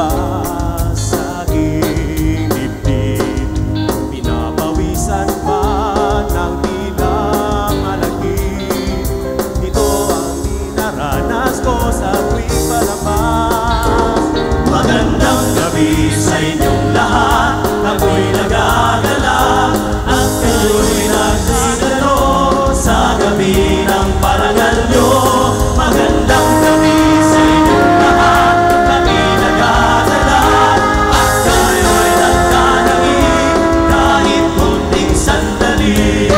lumabas sa aking dibdib. Pinapawisan pa ng ilang alakid. Ito ang dinaranas ko sa tuwing palabas. Magandang gabi sa inyong lahat. Ako'y nagagala at kayo'y nagsidalo sa gabi ng parangal nyo. Magandang gabi sa inyong lahat. Kami nagagala at kayo'y nagtanangin kahit kunting sandali.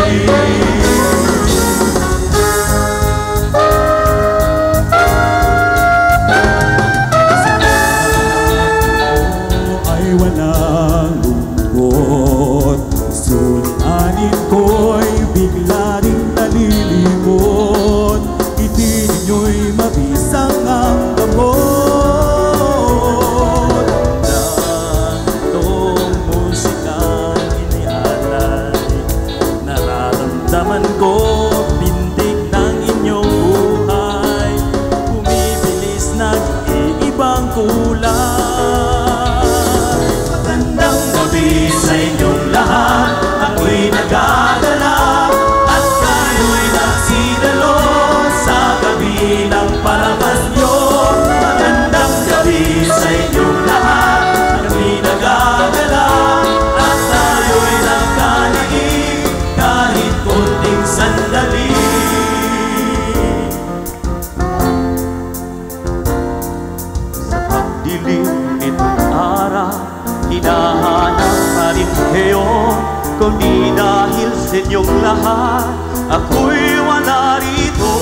Ay walang lungkot, suliranin ko'y bigla rin nalilimot. Ngiti ninyo'y mabisang ang gamot. Gantong musikang inialay, nararamdaman ko pintig ng inyong buhay. Bumibilis nag-iibang kulay. Magandang gabi sa inyong lahat. Ako'y nagagala at kayo'y nagsidalo sa gabi ng parangal nyo. Magandang gabi sa inyong lahat. Kami nagagala at tayo'y nagkanaig kahit kunting sandali. Sa pagdilim nitong araw, hinahanap pa rin kayo. Kung di dahil sa inyong lahat, ako'y wala rito.